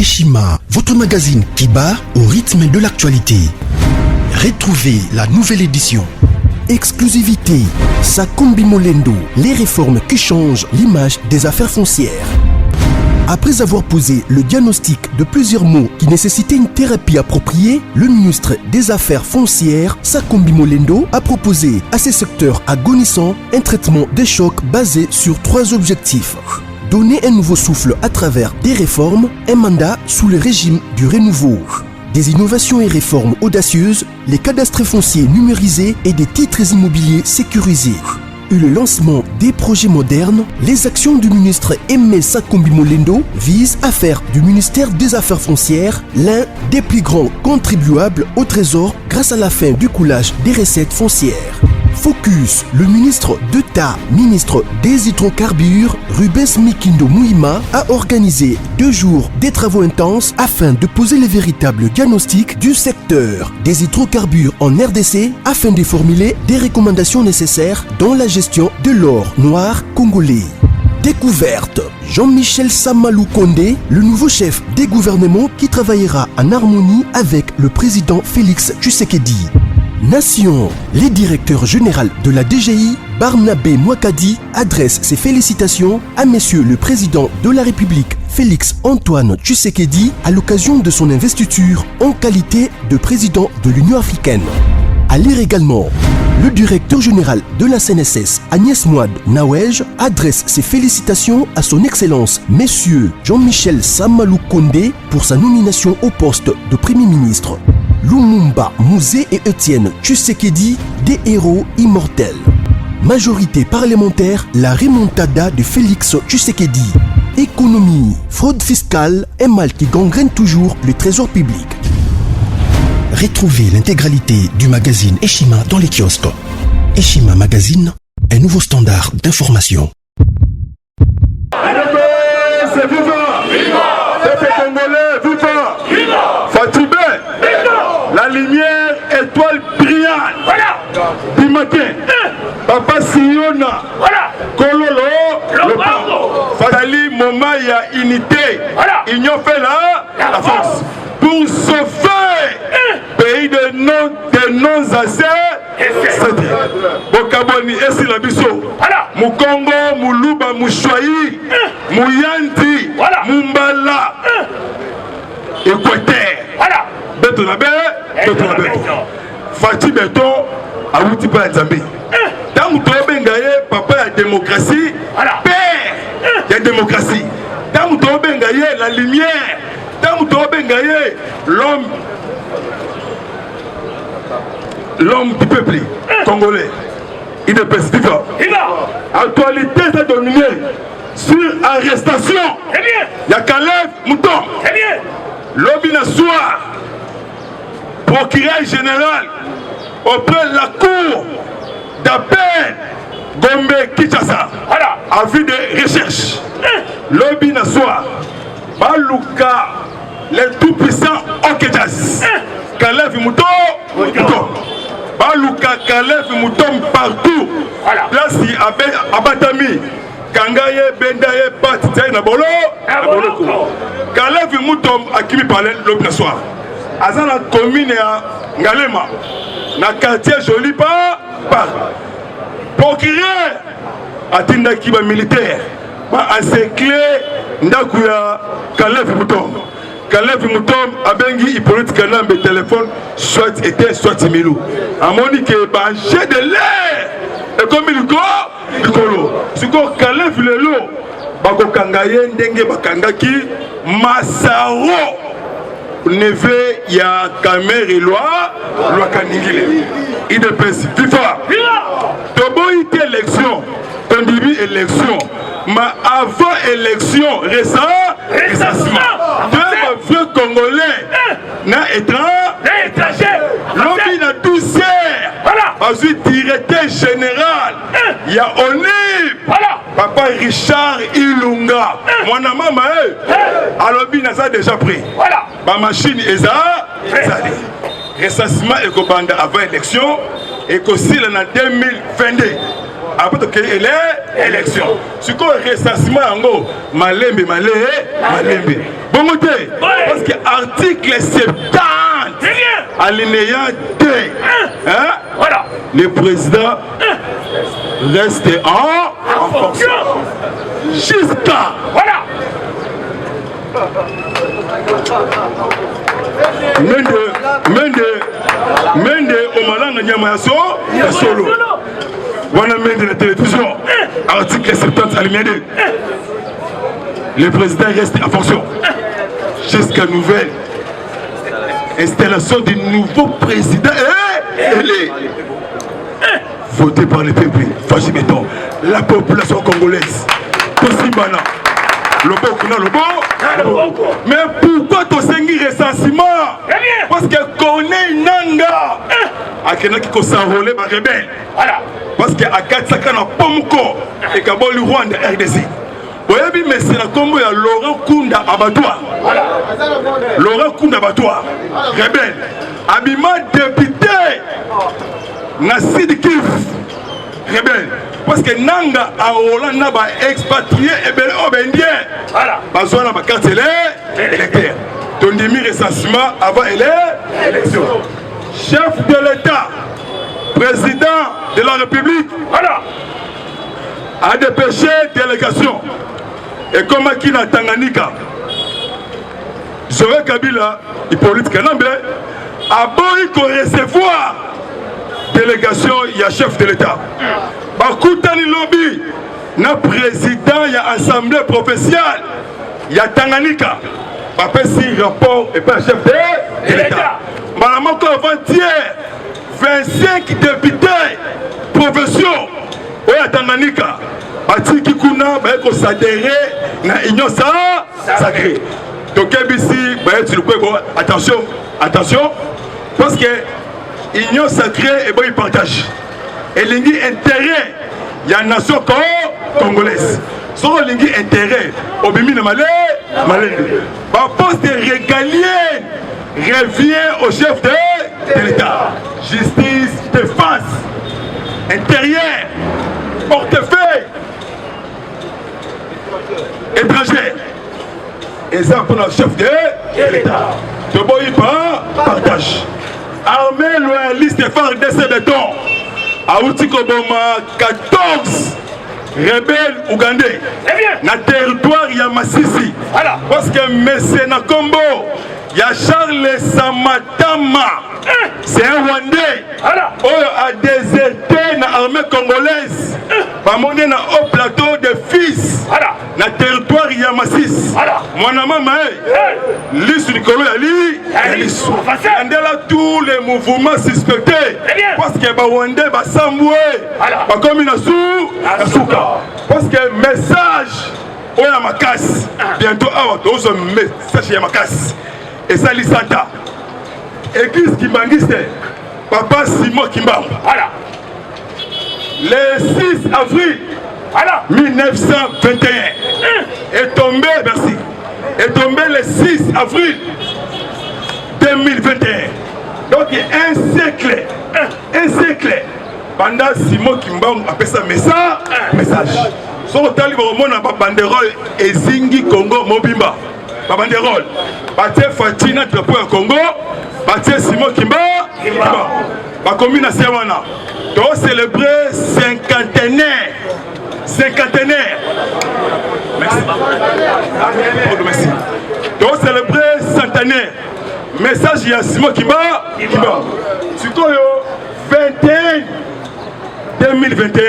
Eshima, votre magazine qui bat au rythme de l'actualité. Retrouvez la nouvelle édition. Exclusivité, Sakumbi Molendo, les réformes qui changent l'image des affaires foncières. Après avoir posé le diagnostic de plusieurs maux qui nécessitaient une thérapie appropriée, le ministre des Affaires foncières, Sakumbi Molendo, a proposé à ces secteurs agonissants un traitement des chocs basé sur 3 objectifs. Donner un nouveau souffle à travers des réformes, un mandat sous le régime du renouveau. Des innovations et réformes audacieuses, les cadastres fonciers numérisés et des titres immobiliers sécurisés. Et le lancement des projets modernes, les actions du ministre Aimé Sakumbi Molendo visent à faire du ministère des Affaires foncières l'un des plus grands contribuables au trésor grâce à la fin du coulage des recettes foncières. Focus, le ministre d'État, ministre des hydrocarbures, Rubens Mikindo Mouima, a organisé 2 jours des travaux intenses afin de poser les véritables diagnostics du secteur des hydrocarbures en RDC afin de formuler des recommandations nécessaires dans la gestion de l'or noir congolais. Découverte, Jean-Michel Samalou Kondé, le nouveau chef des gouvernements qui travaillera en harmonie avec le président Félix Tshisekedi. Nation, le directeur général de la DGI, Barnabé Mwakadi, adresse ses félicitations à Monsieur le Président de la République, Félix Antoine Tshisekedi, à l'occasion de son investiture en qualité de président de l'Union africaine. À lire également, le directeur général de la CNSS, Agnès Mouad Nawej, adresse ses félicitations à son Excellence, Monsieur Jean-Michel Samalou Kondé, pour sa nomination au poste de Premier ministre. Lumumba Mouzé et Étienne Tshisekedi, des héros immortels. Majorité parlementaire, la remontada de Félix Tshisekedi. Économie, fraude fiscale, un mal qui gangrène toujours le trésor public. Retrouvez l'intégralité du magazine Eshima dans les kiosques. Eshima Magazine, un nouveau standard d'information. C'est vivant! Peuple congolais, vivant! Fatibé! La lumière, étoile brillante! Du matin! Papa Siona! Kololo! Fadali, moment, il y a unité! Union fait la force! Pour sauver pays de non assez, Bokaboni esi la biso, Mukongo, Muluba, Mouchoui, Mouyanti, Mumbala, Équateur, Beto na Beto. Fati Beto, Awuti pa Nzambi. Tant que Bengaye, papa la démocratie, père, la démocratie. Tant que Bengaye, la lumière. L'homme du peuple congolais, il est positif. Actualité s'est dominée sur arrestation. Il y a Caleb Mouton. L'Obina soir, procureur général auprès de la cour d'appel Gombe Kinshasa, à vue de recherche. L'Obina soir, Baluka, les tout-puissants Okejas. Caleb Mouton, Baluka, Caleb Mouton partout. Place Abatami, Kangaye, Bendaye, Patitaï, Nabolo. Caleb Mouton a qui me parlait l'homme de soir. Azan la commune à Ngalema, na quartier joli pas. Procureur, à Tindakiba militaire, à Seclé, Ndakuya, Caleb Mouton. Caleb Mouton a bengi Hippolyte Kanambe téléphone soit était soit Milou. A Monique jet de l'air. Et comme il dit, si Caleb Lelo, Bako Kangaye Ndenge Bakangaki, Masaro, Neve ya Kamer et loi Kaningile. Il est principe. FIFA. Tobo ite élection, ton début élection, mais avant élection, récent, vieux Congolais, na étranger, l'homme na 12 heures, ensuite directeur général, il y a Onib, papa Richard Ilunga, mon maman, alors il a déjà pris, ma machine est à ressassement et Kobanda avant élection, et qu'aussi en 2022. Après que l'élection, ce qu'on ressassement en gros, malembe. Bon côté, parce que article 70, alinéa 2, hein? Voilà. Le président reste en fonction jusqu'à. Voilà. Mende Omalanga Nyamayaso, ya solo. Wana Mende la télévision, article 70 alinéa 2. Le président reste en fonction jusqu'à nouvelle installation du nouveau président élu, voté par le peuple. Fajimeton, la population congolaise. Tosimbana, Lobo Kuna Lobo. Mais pourquoi Tosengi recensement? Parce que connaît Nanga. Akena qui s'enrôler par rebelle. Parce que Akatsaka na Pomko et Kaboli Rwanda RDC. Oui, mais c'est la combo de Laurent Kunda Abattoir. Laurent Kunda Abattoir. Rebelle. Abima député. Nassid Kif. Rebelle. Parce que Nanga a Hollande n'a pas expatrié et bien obédient. Voilà. Besoin de ma carte électeur. Ton demi recensement avant l'élection. Chef de l'État. Président de la République. Voilà. A dépêché délégation. Et comme qui n'a Tanganyika, Joël Kabila, Hippolyte Kanambe, a beau recevoir délégation, il y a chef de l'État. Bakoutani lobby, na président, il y a assemblée provinciale, il y a Tanganyika. Après si rapport et pas chef de l'État. Madame encore avant-hier, 25 députés provinciaux, il y a Tanganyika. Batiki kuna baeko s'adhérer na union sacrée. Donc ici attention, attention, parce que union sacrée et bon il partage. Et l'ingi intérêt, il y a une nation congolaise. Son l'ingi intérêt, au bimi na malé. Ba poste régalien revient au chef de l'État. Justice, défense, intérieur, portefeuille. Étranger. Et ça pour le chef de l'État. De Boïba, partage. Armée loyaliste phare de ces bétons. Aouti Koboma 14 rebelles ougandais. Na territoire il y a Massisi. Voilà. Parce que Messena Combo, il y a Charles Samatama. C'est un Rwandais. Voilà. Oh, a déserté na armée congolaise. Bamoné na haut plateau de fils. Voilà. Na territoire il y a Massis. Voilà. Mon maman, l'issue du colo yali. Là tous les mouvements suspectés. Parce que Rwandais ba Samboué. Ba comme na souka. Parce que message oh ya makas. Bientôt awa tous message ya makas. Et ça lisanta. Église Kimbangiste, Papa Simon Kimbang. Voilà. Le 6 avril voilà. 1921 est tombé, merci, est tombé le 6 avril 2021. Donc un siècle, pendant Simon Kimbang appelle ça message. Son talib au monde a banderole et Zingi Congo Mobimba. Banderole. Baté Fatina drapeau à Congo. Baté Simon Kimba. Ba commune à Sewana. Donc célébrer cinquantenaire. Merci. Merci. Donc célébrer centenaire. Message à Simon Kimba. C'est quoi 21 2021.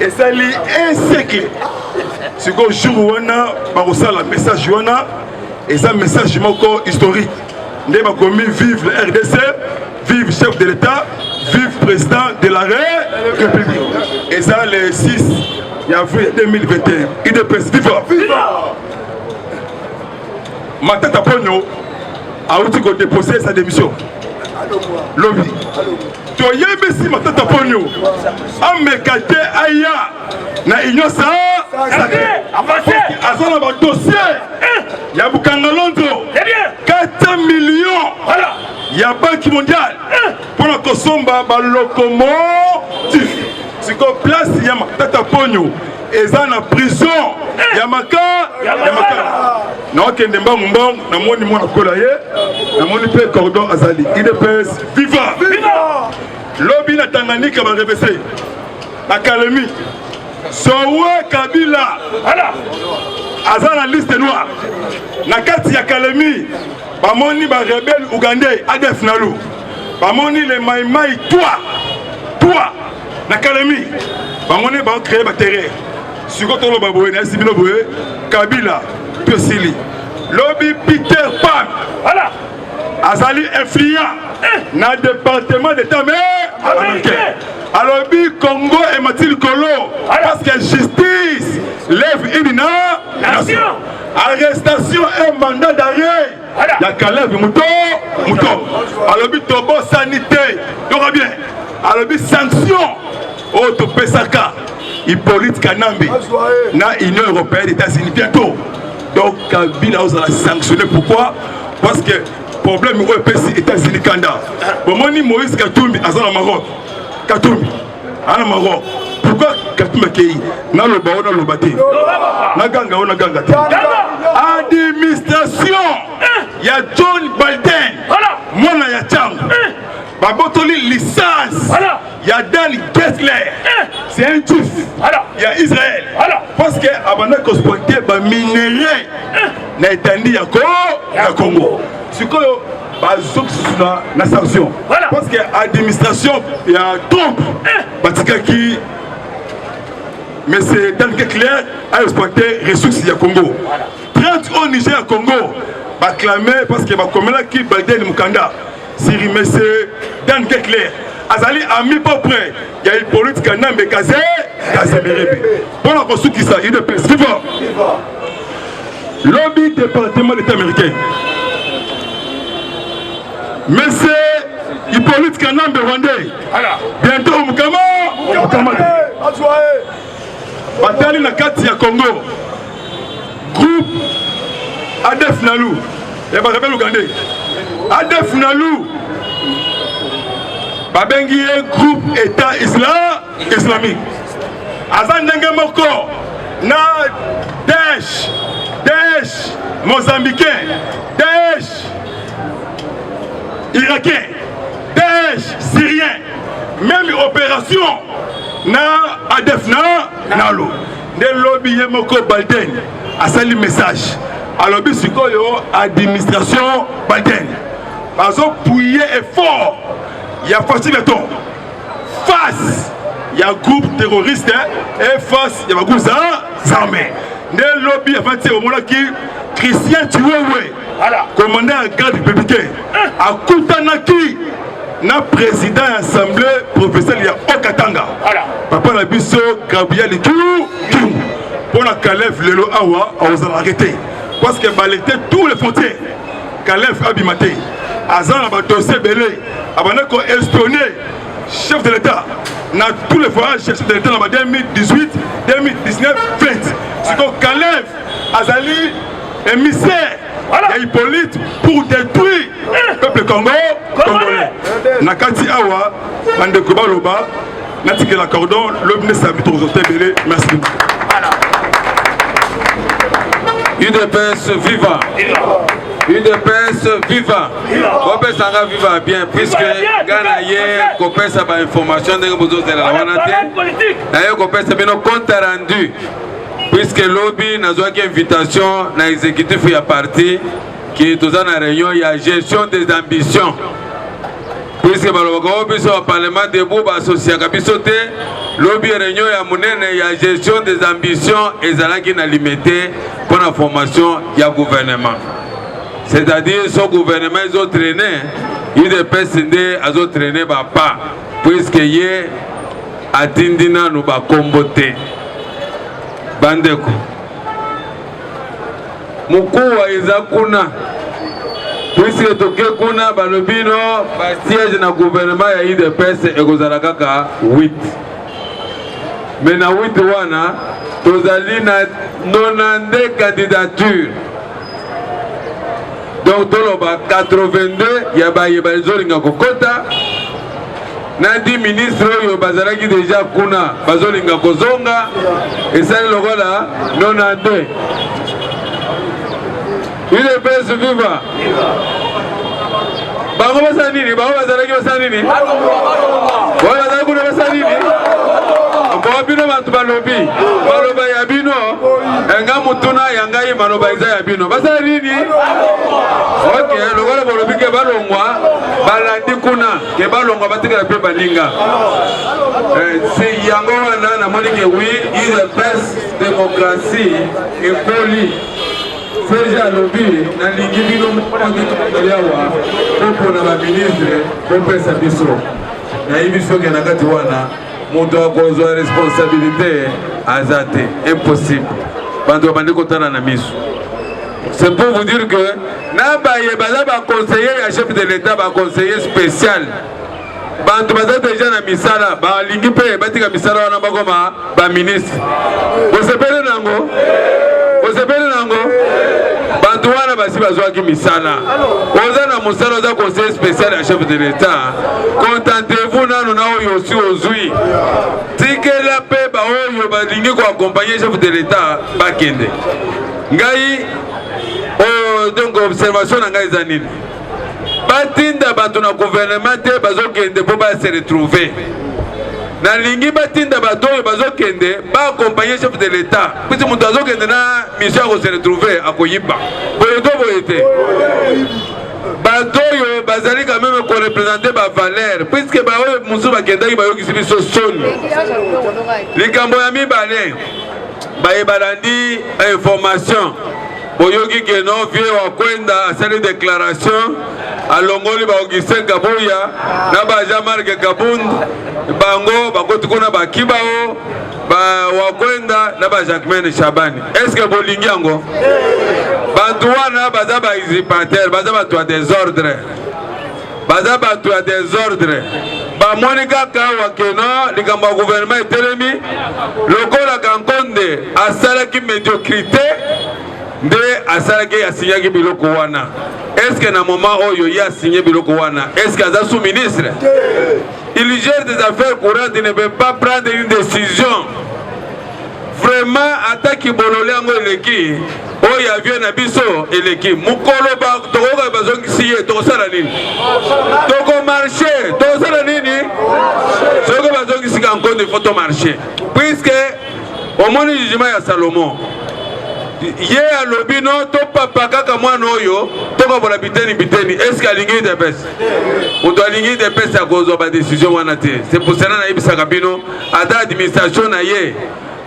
Et ça lit un siècle. C'est quoi jour où on a le message où on a. Et ça message historique. Nous avons commis vive le RDC, vive chef de l'État, vive président de la République. Et ça le 6 avril 2021. Il est presse viva. Matata Pogno a aussi déposé sa démission. Lobby. Tu as yébé si Matata Pogno a mécaté Aya na union sacrée. Avancé. A un dossier. Il y a Bukanga Londo. 4 millions. Voilà. Il y a Banque mondiale. Pour la Kosomba, locomotive. C'est qu'on place Yamatata Pogno. Et ça, en prison. Yamaka. naokende mbangu mbangu namoni mwana kola ye namoni mpe cordon azali UDPS viva lobi na Tanganyika barevese Kalemi Sowe Kabila aza na liste noire na kati ya Kalemi bamoni ba rebelle ougandais ADF Nalu bamoni le maimai toi na Kalemi bamoni ba créer ba terrain sikoto lo baboye na sibino boye Kabila Pesili Lobby Peter Pan azali influent na département d'état américain alors Congo et Mathilde Kolo parce que justice lève une nation arrestation et mandat d'arrêt il y a Caleb Mouton alors tobo sanité donc bien alors sanction auto pesaka Hippolyte Kanambe na Union européenne États-Unis bientôt donc Kabila a sanctionné pourquoi parce que problème au EPC États-Unis Kanda bon moni Moïse Katumbi azala Maroc Katumbi ana Maroc pourquoi Katumbi kei na loba na lobate na ganga te administration ya John Biden mona ya Chang babotoli licence ya Dan Kessler c'est un juif ya Israël parce que abana kospecter ba minerai na etandi ya Congo sikoyo bazokisuna na sanction parce que administration ya Trump batikaki mais c'est Dan Kessler a exploité ressources ya Congo 30 au Niger à Congo clamé parce que bakomela ki Biden Mukanda Siri Messe Dan Kessler azali ami pas près il y a une politique Kanambe Kazé Berebe pour la construction qui ça il de place viva lobby département d'État américain Messe Hippolyte Kanambe Rwandais bientôt Mukama batali na kati ya Congo groupe ADF Nalu et ba rebelle ougandais ADF Nalu babengi groupe État islamique azandenge moko na Daesh mozambicain Daesh irakien Daesh syrien même opération na ADF Nalu de lobby moko Biden asali message alors bisikoyo administration Biden bazo pouiller effort ya facile beton face ya groupe terroriste et face ya groupe armé de lobby avanti au moment qui Christian Chiwewe commandant en garde républicain akutanaki na président de l'Assemblée professeur ya Okatanga papa na biso Gabriel King pour la Calef Lelo Awa on arrêté parce que balété tous les frontières Calef Abimate Azan a dossier belé avant qu'on espionné chef de l'État dans tous les voyages chef de l'État en 2018 2019 20 c'est que Calef Azali émissaire il y a Hippolyte pour détruire le peuple congolais nakati awa bande kobaloba natike la cordon l'obné s'habite aux hôtels belé merci UDPS viva UDPS viva Kopes sanga viva bien puisque Ghana hier Kopes a information de besoin de la wanate d'ailleurs Kopes a bien compte rendu puisque lobby n'a pas invitation na exécutif ya parti qui est dans la réunion il y a gestion des ambitions puisque balobako biso au parlement debout ba associé kabisote lobby réunion ya munene il y a gestion des ambitions et zalaki na limité pour la formation ya gouvernement c'est-à-dire son gouvernement ils ont traîné UDPS ndé azo traîné ba pas puisque yé atindina no ba kombote bandeko mukuu wa ezakuna puisque toke kuna balobino ba siège na gouvernement ya UDPS ekozala kaka 8 mais na 8 wana tozali na 92 candidatures donc toloba 82 ya bayeba ezolinga kokota na 10 ministres oyo bazalaki déjà kuna bazolinga kozonga esali lokola 92 UDPS viva. Bango basa nini? Bango bazalaki basa nini? Bango bazalaki kuna basa nini? Mpo bino bantu balobi. Baloba ya bino. Enga mutuna yangai maloba iza ya bino. Basa nini? Ok, lokola balobi ke balongwa. Balandi kuna. Ke balongwa batikala pe balinga. Si yango wana na moni ke oui, UDPS démocratie et folie. Serge Alobi, na lingi bino mwakitukaliawa, popo na ba ministre, popo sa biso. Na hivi biso ke nakati wana, mutu akozwa responsabilité azate, impossible. Bantu bandi kotana na miso. C'est pour vous dire que na ba yebala ba conseiller ya chef de l'État, ba conseiller spécial. Bantu baza déjà na misala, ba lingi pe batika misala wana bakoma ba ministre. Osepele nango? Osepele nango? Bantu wana basi bazwaki misala. Oza na musala oza conseiller spécial à chef de l'État. Contentez-vous nanu na oyo si ozui. Tikela pe ba oyo balingi ko accompagner chef de l'État bakende. Ngai donc observation na ngai zanini. Batinda bantu na gouvernement te bazokende po ba se retrouver. Na lingi batinda bato bazokende ba accompagner chef de l'État. Puisque mutu azokende na mission ko se retrouver akoyiba. Boyeto boyete. Bato yo bazali quand même ko représenter ba valeur puisque ba oyo musu bakendaki ba yokisi biso soni. Likambo ya mibale ba yebalandi information. Boyoki ke no vie wa kwenda asali déclaration alongoli ba Augustin Kabuya na ba Jean-Marc Kabund bango bakoti kuna bakibao ba wakwenda na ba Jacquemaine Shabani. Est-ce que bolingi yango bantu wana baza ba usurpateur baza batu ya désordre baza batu ya désordre ba monika ka wakeno likambo ya gouvernement etelemi lokola Kankonde asalaki médiocrité nde asalaki asinyaki biloko wana. Est-ce que na moment oyo ya signé biloko wana? Est-ce que aza sous-ministre? Il gère des affaires courantes, il ne peut pas prendre une décision. Vraiment, attaque bololé ngo eleki. Oyo avion na biso eleki. Mukolo ba tokoka bazongi siye to sala nini? Toko marché, to sala nini? Soko bazongi sika Kankonde photo marché. Puisque au moni jugement ya Salomon ye alobi no to papa kaka mwana oyo toka bola biteni est-ce que alingi de pesa mutu alingi de pesa ya kozwa ba décision wana te. C'est pour cela na yebisaka bino ata administration na ye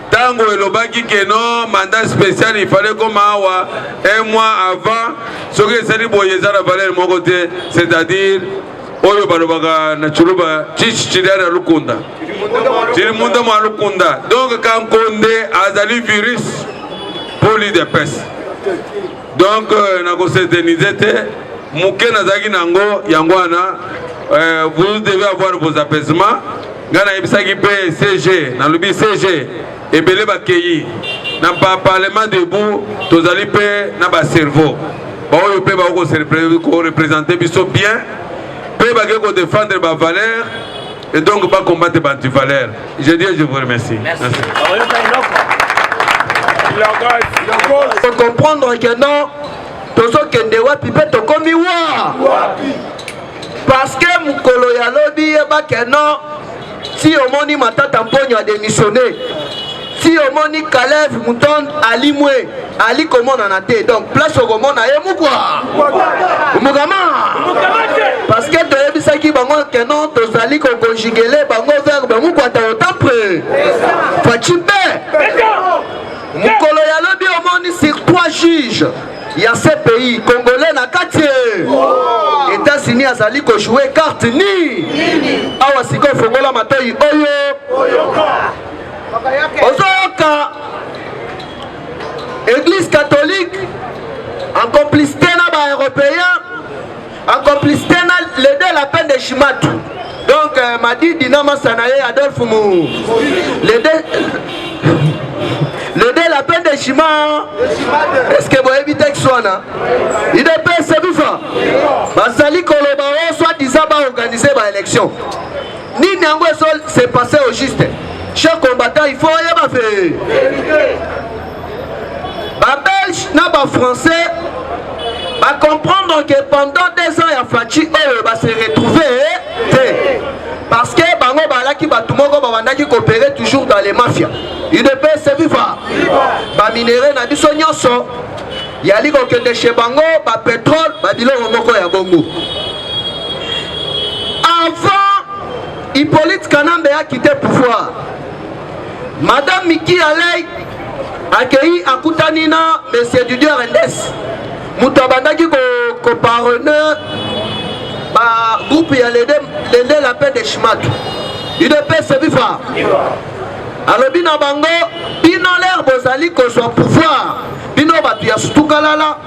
tango elobaki ke no mandat spécial il fallait comme awa un mois avant soki esali boye eza na valeur moko te, c'est-à-dire oyo balobaka na chuluba chichidari ya lukunda chirimunda mwa lukunda. Donc Kankonde azali virus pour l'UDPS. Donc nako s'éterniser te muke nazaki nango yangwana vous devez avoir vos apaisements. Ngana yebisaki pe CG na lobi CG ebele bakeyi na parlement debout tozali pe na ba cerveau ba oyo pe ba ko représenter biso bien pe ba ko défendre ba valeur et donc pas combattre ba anti-valeur. Je dis je vous remercie. Merci. Faut comprendre que non, tozo kende wapi pe tokomi wa. Parce que mukolo ya lobi eba que non, si omoni matata mponyo a démissionné, si omoni Caleb Mouton alimwe, ali komona na te. Donc place au komona ye mukwa. Mukama. Parce que toyebisaki bango que non, tozali ko conjuguer bango verbe mukwa ta otapre. Fachimbe. Mukolo ya lobi omoni sur 3 juges. Il y a ces pays congolais na kati. États-Unis azali ko jouer carte ni. Awa siko fongola matoi oyo. Ozoka Église catholique en complicité na ba européens, en complicité na l'aider la peine de Chimatu. Donc Madi Dinama Sanaye Adolphe Mou. L'aider la peine de Chima. Est-ce que vous évitez que soit là? Il est c'est tout ça. Basali Kolobao soit disant organiser ma élection. Ni Nyango c'est passé au juste. Chers combattants, il faut rien faire. Les Belges, les Français, va comprendre que pendant 2 ans, il y a Fachi, va se retrouver. Parce que bango balaki batumoko babandaki coopérer toujours dans les mafias. UDPS viva. Ba minéraux na biso nyonso. Yali ko kende chez bango ba pétrole ba biloko moko ya bongo. Avant Hippolyte Kanambe a quitté le pouvoir. Madame Miki Alei accueilli akutani na monsieur Didier Rendes. Mutabandaki ko parrainer ba groupe ya l'aider la paix des Chimatu. UDPS viva. Alors bino bango bino l'air bozali ko soit pouvoir. Bino batu ya sutukalala.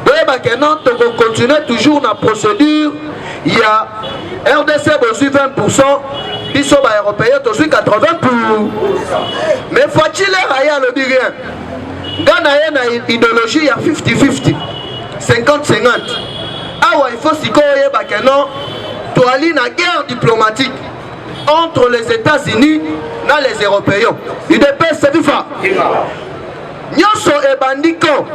Boyeba ke non to continuer toujours na procédure. Il y a RDC bozu 20%, biso ba européen to 80%. Mais faut-il aya le dire rien. Gana na idéologie il y a 50-50. 50-50. Ah ouais, il faut s'y yeba ke non to ali na guerre diplomatique entre les États-Unis et les Européens. UDPS c'est viva. Nyoso e bandiko.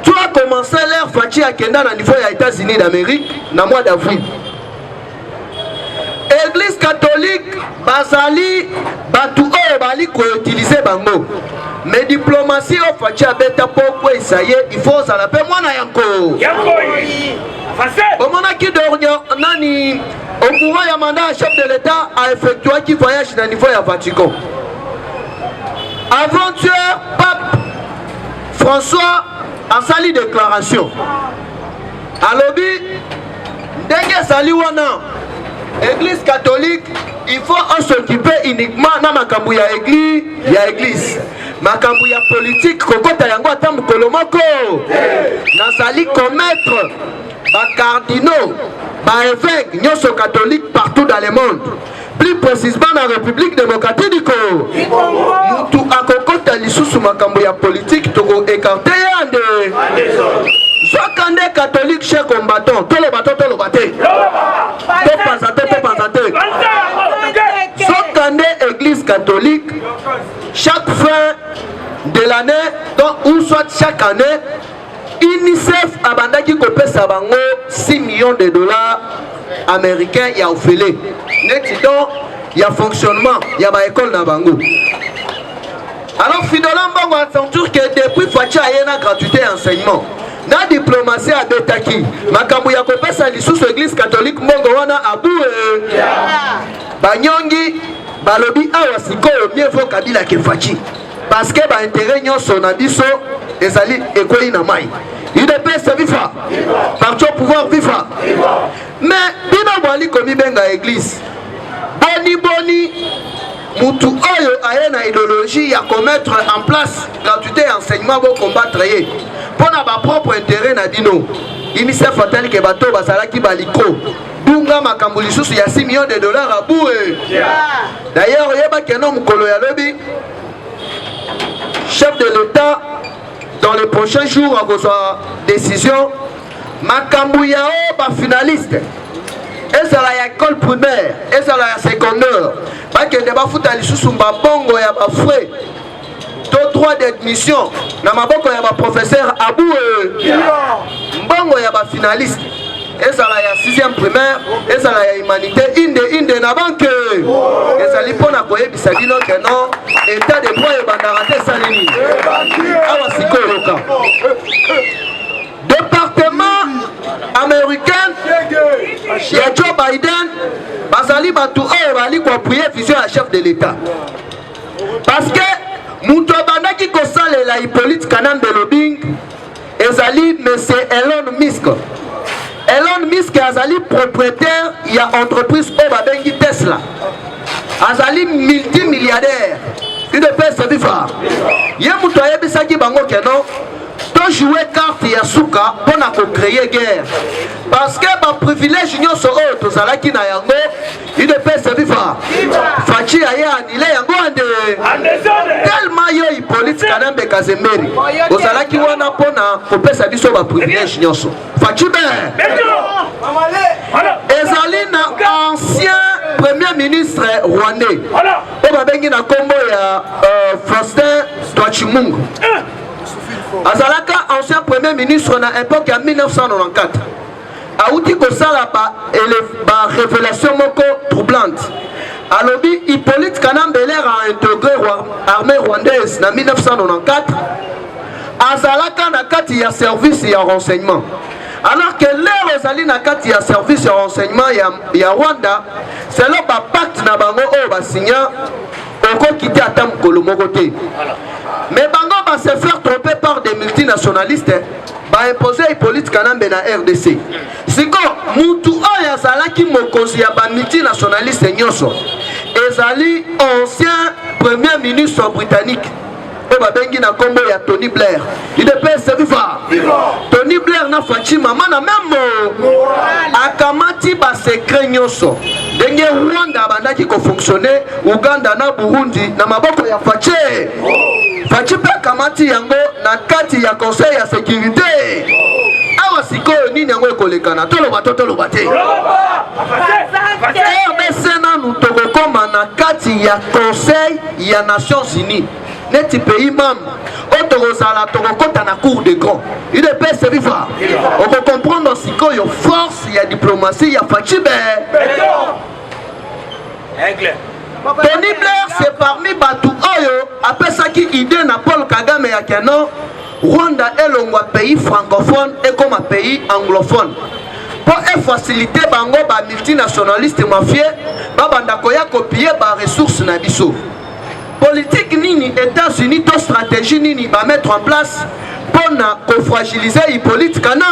Tu as commencé l'ère Fachi à Kenda au niveau des États-Unis d'Amérique dans le mois d'avril. Église catholique, Basali, Batou Bali qui utilisé Bango. Mais diplomatie au Fachi à Beta Poko et ça y est, il faut ça l'appelle moi na yanko. Au moment qui dormait, nani au courant il y a mandat chef de l'État a effectué qui voyage dans le niveau de Vatican. Avant-hier, pape François a sali déclaration. Alobi, dès sali wana, église catholique, il faut s'occuper uniquement na makambu ya église. Makambu ya politique, kokota yango atambu kolomoko. Na sali commettre ba cardinaux, ba évêques, nyoso catholique partout dans le monde. Plus précisément dans la République démocratique du Congo. Nous akokota lisusu makambo ya politique toko écarté yande. Sokande catholique cher combattant, tout le bateau tout le bateau. Tout pensate. Sokande église catholique chaque fin de l'année, donc ou soit chaque année, UNICEF abandaki kopesa bango 6 millions de dollars américains ya ofele. Neti donc il y a fonctionnement, il y a ba école na bango. Alors finalement bango accenture que depuis Fachi ayena gratuité enseignement. Na diplomatie à Betaki, makambu ya kopesa lisusu église catholique mbongo wana abu banyongi balobi awa sikoyo mieux vaut Kabila ke Fachi. Parce que ba intérêt nyonso na biso ezali ekweli na mai. UDPS viva. Parti au pouvoir viva. Mais bino bali komi benga église. Boni mutu oyo ayena idéologie ya commettre en place gratuité enseignement pour combattre ye. Pour na ba propre intérêt na dino. UNICEF fatali ke bato basalaki baliko. Bunga makambo lisusu ya 6 millions de dollars à boué. D'ailleurs yeba keno mukolo ya lobi chef de l'État dans les prochains jours à vos décisions Makambouya ba finaliste et ça la école primaire et ça la secondaire pas que débat foot à lisusu bongo ya ba frais to droit d'admission na maboko ya ba professeur abou bongo ya ba finaliste et ça la 6e primaire et ça la humanité inde na banque et ça li pona koyebisa bino que non état de droit et bandarate salini awa sikoloka département américain ya Joe Biden bazali batu oyo bali ko appuyer vision ya chef de l'État parce que muto bandaki kosalela Hippolyte Kanambe lobbying ezali monsieur Elon Musk. Elon Musk azali propriétaire, il y a entreprise Obabengi Tesla. Azali multimilliardaire. Il ne peut se vivre. Il y a mutoye bisaki bango kenon. To jouer carte ya suka pour créer guerre. Parce que ba privilège nyonso oyo tozalaki na yango, il ne peut se vivre. Fachi aya anile yango ande. Tellement yo Hippolyte Kanambe Kazemeri. Ozalaki wana pona kopesa biso ba privilège nyonso. Fachi ben. Ezali na ancien premier ministre rwandais. Oba bengi na kombo ya Faustin Twachimungu. Azalaka ancien premier premier ministre na époque en 1994 auti kosala ba révélation moko troublante alobi Hippolyte Kanambeler a intégré l'armée rwandaise en 1994 azalaka na kati ya service ya renseignement alors que l'air ezali na kati ya service ya renseignement ya Rwanda c'est là ba pacte na bango oyo basigna okokite ata mokolo moko te mais bango va se faire tromper par des multinationalistes va imposer Hippolyte Kanambe na RDC siko mutu oyo azalaki mokonzi ya ba multinationaliste nyonso ezali ancien premier ministre britannique oyo babengi na kombo ya Tony Blair UDPS viva Tony Blair na faci mama na memo akamati ba secret nyonso ndenge Rwanda bandaki kofonctionner Uganda na Burundi na maboko ya faci pe akamati yango na kati ya conseil ya sécurité awa sikoyo nini yango ekolekana toloba te RDC nanu tokokoma na kati ya conseil ya Nations Unies neti pays membre otokozala tokokota na cour de grand UDPS viva oko comprendre sikoyo force ya diplomatie ya facibe Tony Blair c'est parmi batu oyo apesaki idée na Paul Kagame ya keno Rwanda elongwa pays francophone et comme un pays anglophone pour faciliter bango ba multinationaliste mafieux ba banda koya copier ba ressources na biso politique nini États-Unis to stratégie nini va mettre en place pour fragiliser Hippolyte Kanambe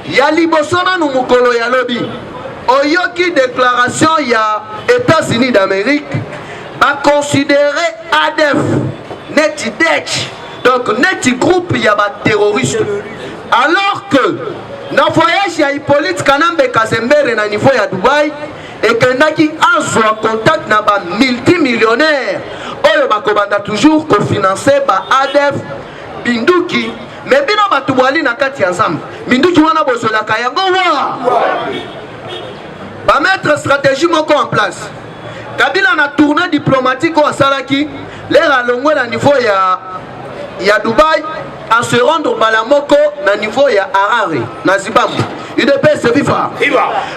ya liboso na mukolo ya lobi oyoki déclaration ya États-Unis d'Amérique va considérer ADF neti dech donc neti groupe ya ba terroriste alors que na voyage ya Hippolyte Kanambe Kazembere na niveau ya Dubaï et kendaki azwa contact na ba multimillionnaire oyo bakobanda toujours kofinancer ba ADF binduki mais bino batu bwali na kati ya nzambe binduki wana bozolaka yango wa ba mettre stratégie moko en place Kabila na tournée diplomatique au Salaki l'air à longue na niveau ya Dubaï en se rendre Balamoko na niveau ya Harare na Zimbabwe UDPS viva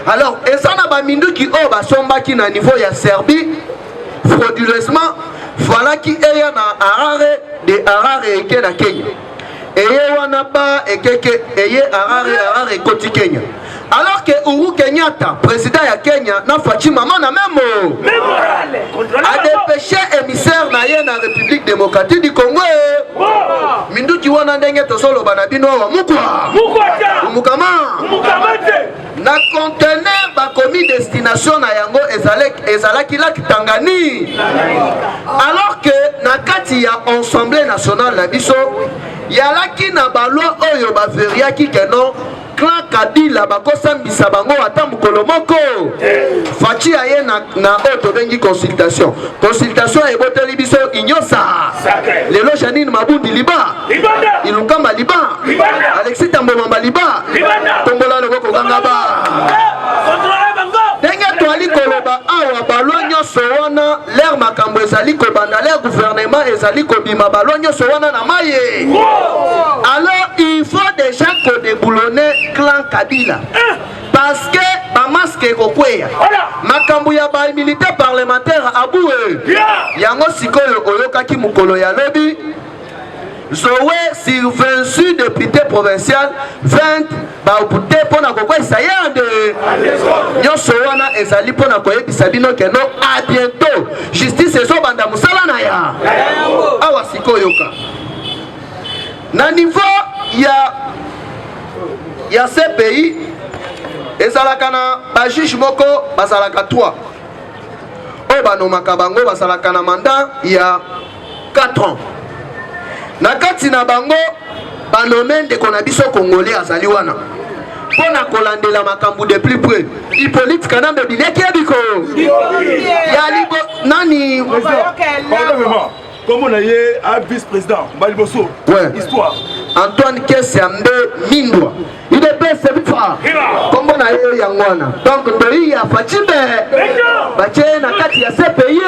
alors ezana ba minduki o ba sombaki na niveau ya Serbie frauduleusement voilà qui est na Harare de Harare eke na Kenya eye wana ba ekeke eye Harare koti Kenya alors que Uhuru Kenyatta président ya Kenya na faci mama na memo a dépêché émissaire na ye na République démocratique du Congo minduki wana ndenge tosolo bana bino wa mukama na conteneur ba komi destination na yango ezalaki la Tangani alors que na kati ya Assemblée nationale na biso yalaki na balwa oyo ba veriaki keno clan Kabila bakosambisa bango ata mukolo moko faci aye na oto bengi consultation eboteli biso inyosa lelo Janine Mabundi liba ilukamba liba Alexis Tambomamba liba tombola loko kokanga ba ndenge toali koloba awa balwa nyonso wana l'air makambo ezali kobanda l'air gouvernement ezali kobima balwa nyonso wana na maye alors il faut déjà kodeboulonner clan Kabila parce que ba masque kokweya makambo ya ba militaire parlementaire aboué yango sikoyo oyokaki mukolo ya lobi Zoé sur 28 députés provinciaux 20 baupute pona kokwesa yande nyonso wana ezali pona koyebisa bino keno à bientôt justice ezobanda musala na ya awa sikoyo ka na niveau ya CPI ezalaka na ba juge moko bazalaka 3 oyo banomaka bango bazalaka na mandat ya 4 ans na kati na bango banome ndeko na biso congolais azali wana pona kolandela makambo de plus près Hippolyte Kanambe bileki ebiko ya libo nani comme on a un vice-président Baliboso histoire Antoine Kessiambe Mindwa. Il est bien Viva. Comment on a eu Yangwana. Donc Ndoi a Fatime. Baché Nakati a CPI.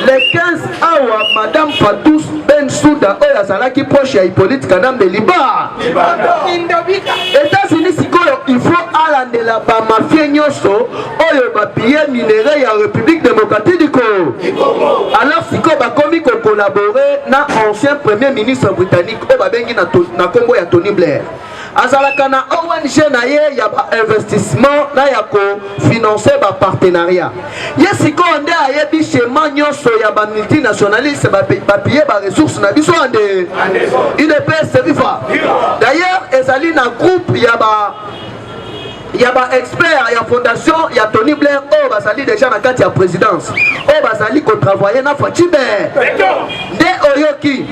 Les 15 awa Madame Fatous Ben Souda Oya Salaki proche à Hippolyte Kanam de Liba. États-Unis Sikoyo, il faut aller de la mafia nyoso Oyo Bapie minéraux ya République démocratique du Congo. Alors Sikoyo Bakomi ko collaborer na ancien premier ministre britannique Obabengi na Congo ya Tony Blair. Azalaka na ONG na ye ya ba investissement na ya ko financer ba partenariat. Yesiko onde ayebi schéma nyonso ya ba multinationaliste ba payer ba ressources na biso ande. UDPS Viva. D'ailleurs, ezali na groupe ya ba expert ya fondation ya Tony Blair o bazali déjà na kati ya présidence. O bazali ko travailler na Fatime. De Oyoki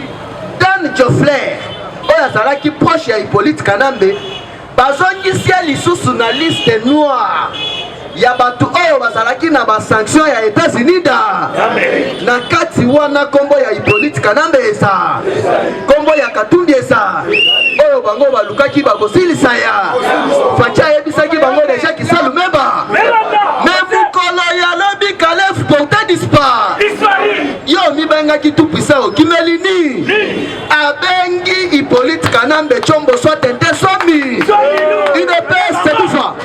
Dan Jofler oyo azalaki proche ya Hippolyte Kanambe bazongisia lisusu na liste noire ya bato oyo bazalaki na basanction ya États-Unis na kati wana kombo ya Hippolyte Kanambe eza kombo ya Katumbi eza oyo bango balukaki bakosilisa ya facha yebisaki bango deja kisalu meba mevukolo ya lobi Kalef porte dispar yo mibengaki tout puissant kimelini abengi Hippolyte Kanambe chombo soit tente somi UDPS Viva.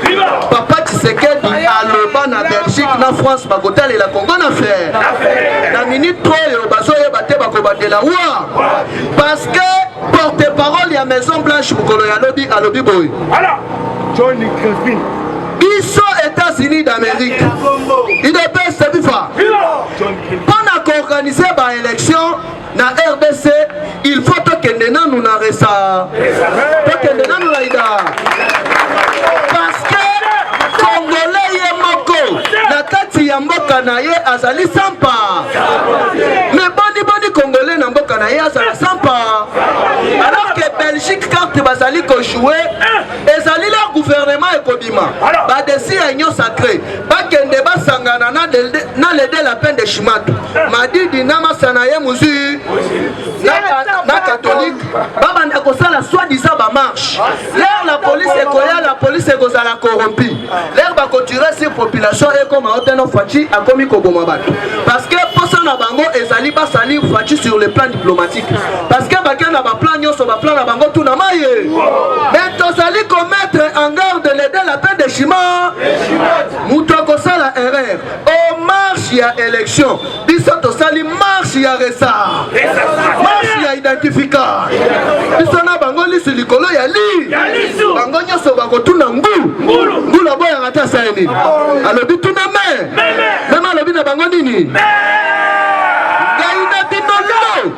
Papa Tshisekedi aloba na Belgique na France bakotala la Congo na faire na minute troyo bazoye bate bakobandela wa parce que porte-parole ya Maison Blanche mukolo ya lobi alobi boy voilà John Crespin biso États-Unis d'Amérique UDPS Viva pour organiser ba élection na RDC il faut tokende nanu na resa tokende nanu na ida parce que Congolais ye moko na kati ya mboka na ye azali sampa mais boni Congolais na mboka na ye azala sampa alors que Belgique carte bazali ko jouer ezali la gouvernement ekobima ba desi ya union sacrée bakende basangana na lede la peine de Chimatu madidi na masana ye muzi na catholique babanda kosala soi-disant ba marche l'air la police ekozala corrompu l'air ba continuer sur population et comme Oteno Fachi a commis koboma bato parce que posa na bango ezali basali Fachi sur le plan diplomatique parce que bakena ba plan nyonso ba plan na bango tout na maye mais tozali commettre en garde l'aider la peine de Chima mutoko sala erreur au marche ya élection biso tosali marche ya resa marche ya identificat biso na bango lisi likolo ya li bango nyonso bakotuna ngula boya ngata saini alobi tuna me alobi na bango nini gaina binolo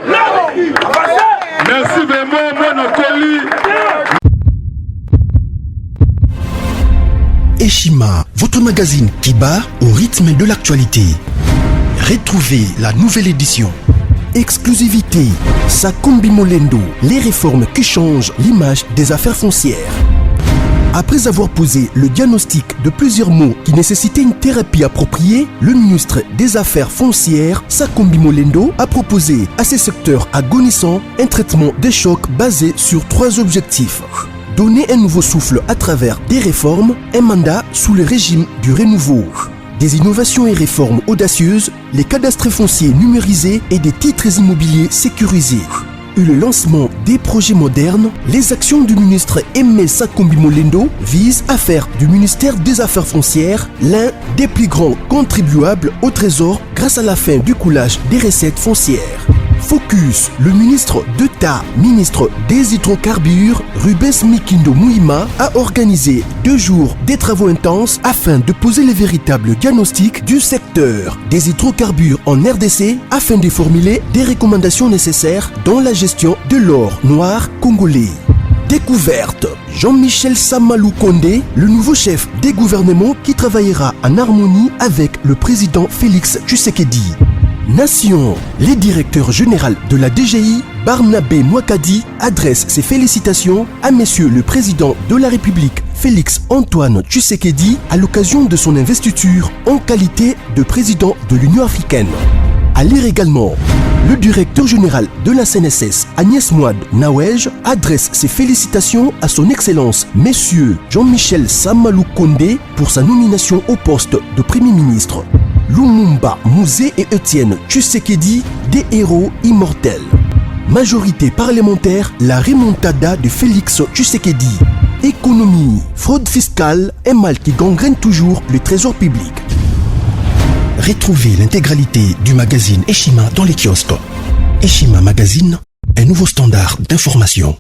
merci vraiment mon colis. Eshima, votre magazine qui bat au rythme de l'actualité. Retrouvez la nouvelle édition. Exclusivité, Sakombi Molendo, les réformes qui changent l'image des affaires foncières. Après avoir posé le diagnostic de plusieurs maux qui nécessitaient une thérapie appropriée, le ministre des Affaires foncières, Sakombi Molendo, a proposé à ces secteurs agonissants un traitement des chocs basé sur 3 objectifs. Donner un nouveau souffle à travers des réformes, un mandat sous le régime du renouveau. Des innovations et réformes audacieuses, les cadastres fonciers numérisés et des titres immobiliers sécurisés. Et le lancement des projets modernes, les actions du ministre Aimé Sakombi Molendo visent à faire du ministère des Affaires foncières l'un des plus grands contribuables au trésor grâce à la fin du coulage des recettes foncières. Focus, le ministre d'État, ministre des hydrocarbures, Rubens Mikindo Mouima, a organisé 2 jours des travaux intenses afin de poser les véritables diagnostics du secteur des hydrocarbures en RDC afin de formuler des recommandations nécessaires dans la gestion de l'or noir congolais. Découverte, Jean-Michel Samalou Kondé, le nouveau chef des gouvernements qui travaillera en harmonie avec le président Félix Tshisekedi. Nation, les directeurs généraux de la DGI, Barnabé Mwakadi, adresse ses félicitations à Monsieur le Président de la République, Félix Antoine Tshisekedi, à l'occasion de son investiture en qualité de président de l'Union africaine. À lire également, Le directeur général de la CNSS, Agnès Mouad Nawej, adresse ses félicitations à son Excellence, Monsieur Jean-Michel Samalou Kondé, pour sa nomination au poste de Premier ministre. Lumumba Mouzé et Étienne Tshisekedi, des héros immortels. Majorité parlementaire, la remontada de Félix Tshisekedi. Économie, fraude fiscale, un mal qui gangrène toujours le trésor public. Retrouvez l'intégralité du magazine Eshima dans les kiosques. Eshima Magazine, un nouveau standard d'information.